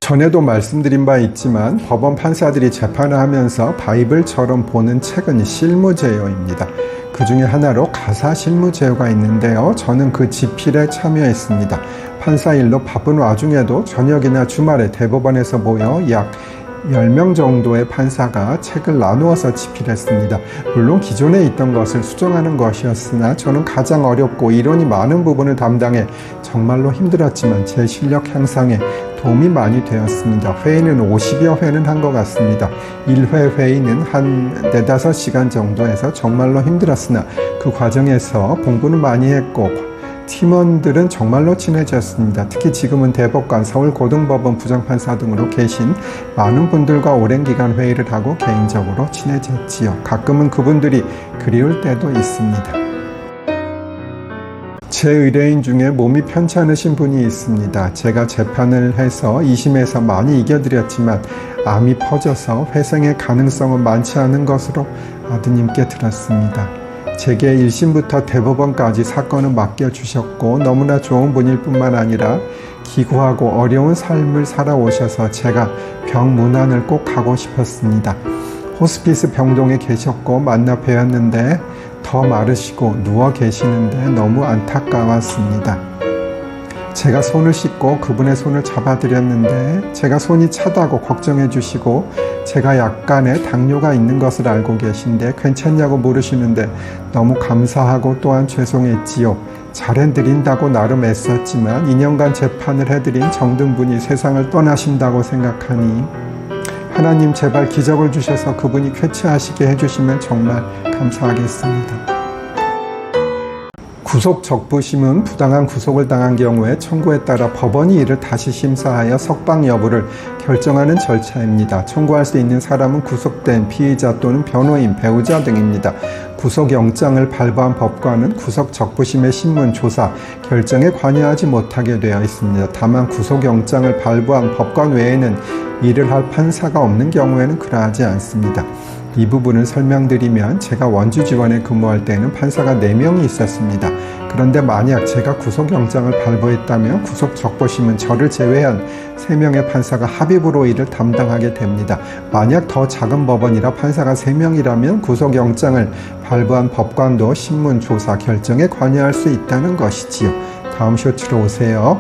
전에도 말씀드린 바 있지만 법원 판사들이 재판을 하면서 바이블처럼 보는 책은 실무제요입니다. 그 중에 하나로 가사 실무제요가 있는데요. 저는 그 집필에 참여했습니다. 판사일로 바쁜 와중에도 저녁이나 주말에 대법원에서 모여 약 10명 정도의 판사가 책을 나누어서 집필했습니다. 물론 기존에 있던 것을 수정하는 것이었으나 저는 가장 어렵고 이론이 많은 부분을 담당해 정말로 힘들었지만 제 실력 향상에 도움이 많이 되었습니다. 회의는 50여 회는 한 것 같습니다. 1회 회의는 한 4-5시간 정도 해서 정말로 힘들었으나 그 과정에서 공부는 많이 했고 팀원들은 정말로 친해졌습니다. 특히 지금은 대법관, 서울고등법원 부장판사 등으로 계신 많은 분들과 오랜 기간 회의를 하고 개인적으로 친해졌지요. 가끔은 그분들이 그리울 때도 있습니다. 제 의뢰인 중에 몸이 편찮으신 분이 있습니다. 제가 재판을 해서 2심에서 많이 이겨드렸지만 암이 퍼져서 회생의 가능성은 많지 않은 것으로 아드님께 들었습니다. 제게 1심부터 대법원까지 사건을 맡겨주셨고 너무나 좋은 분일 뿐만 아니라 기구하고 어려운 삶을 살아오셔서 제가 병문안을 꼭 가고 싶었습니다. 호스피스 병동에 계셨고 만나 뵈었는데 더 마르시고 누워 계시는데 너무 안타까웠습니다. 제가 손을 씻고 그분의 손을 잡아드렸는데 제가 손이 차다고 걱정해 주시고 제가 약간의 당뇨가 있는 것을 알고 계신데 괜찮냐고 물으시는데 너무 감사하고 또한 죄송했지요. 잘해드린다고 나름 애썼지만 2년간 재판을 해드린 정든분이 세상을 떠나신다고 생각하니 하나님 제발 기적을 주셔서 그분이 쾌차하시게 해주시면 정말 감사하겠습니다. 구속 적부심은 부당한 구속을 당한 경우에 청구에 따라 법원이 이를 다시 심사하여 석방 여부를 결정하는 절차입니다. 청구할 수 있는 사람은 구속된 피의자 또는 변호인, 배우자 등입니다. 구속영장을 발부한 법관은 구속 적부심의 신문, 조사, 결정에 관여하지 못하게 되어 있습니다. 다만 구속영장을 발부한 법관 외에는 일을 할 판사가 없는 경우에는 그러하지 않습니다. 이 부분을 설명드리면 제가 원주지원에 근무할 때에는 판사가 4명이 있었습니다. 그런데 만약 제가 구속영장을 발부했다면 구속적부심은 저를 제외한 3명의 판사가 합의부로 이를 담당하게 됩니다. 만약 더 작은 법원이라 판사가 3명이라면 구속영장을 발부한 법관도 신문, 조사, 결정에 관여할 수 있다는 것이지요. 다음 쇼츠로 오세요.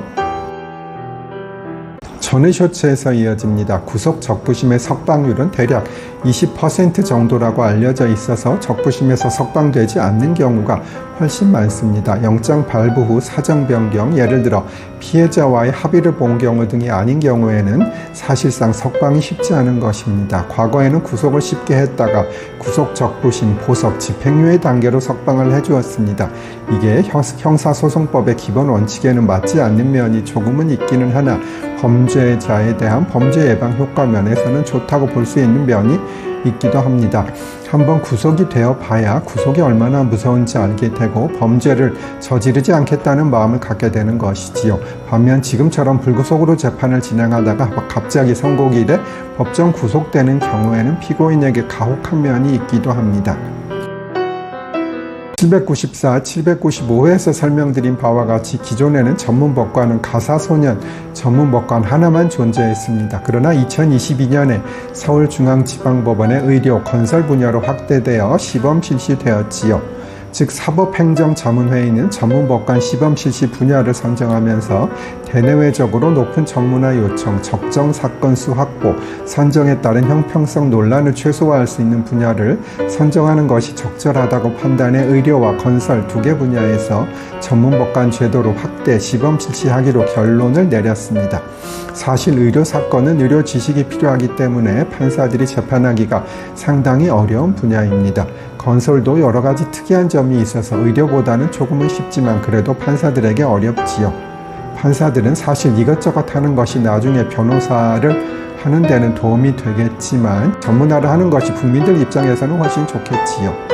전의 쇼츠에서 이어집니다. 구속 적부심의 석방률은 대략 20% 정도라고 알려져 있어서 적부심에서 석방되지 않는 경우가 훨씬 많습니다. 영장 발부 후 사정 변경, 예를 들어 피해자와의 합의를 본 경우 등이 아닌 경우에는 사실상 석방이 쉽지 않은 것입니다. 과거에는 구속을 쉽게 했다가 구속 적부심, 보석, 집행유예 단계로 석방을 해주었습니다. 이게 형사소송법의 기본 원칙에는 맞지 않는 면이 조금은 있기는 하나 범죄자에 대한 범죄 예방 효과 면에서는 좋다고 볼 수 있는 면이 있기도 합니다. 한번 구속이 되어 봐야 구속이 얼마나 무서운지 알게 되고 범죄를 저지르지 않겠다는 마음을 갖게 되는 것이지요. 반면 지금처럼 불구속으로 재판을 진행하다가 갑자기 선고일에 법정 구속되는 경우에는 피고인에게 가혹한 면이 있기도 합니다. 794, 795회에서 설명드린 바와 같이 기존에는 전문법관은 가사소년 전문법관 하나만 존재했습니다. 그러나 2022년에 서울중앙지방법원의 의료, 건설 분야로 확대되어 시범 실시되었지요. 즉 사법행정자문회의는 전문법관 시범 실시 분야를 선정하면서 대내외적으로 높은 전문화 요청, 적정 사건수 확보, 선정에 따른 형평성 논란을 최소화할 수 있는 분야를 선정하는 것이 적절하다고 판단해 의료와 건설 2개 분야에서 전문법관 제도로 확대, 시범 실시하기로 결론을 내렸습니다. 사실 의료 사건은 의료 지식이 필요하기 때문에 판사들이 재판하기가 상당히 어려운 분야입니다. 건설도 여러 가지 특이한 점이 있어서 의료보다는 조금은 쉽지만 그래도 판사들에게 어렵지요. 판사들은 사실 이것저것 하는 것이 나중에 변호사를 하는 데는 도움이 되겠지만 전문화를 하는 것이 국민들 입장에서는 훨씬 좋겠지요.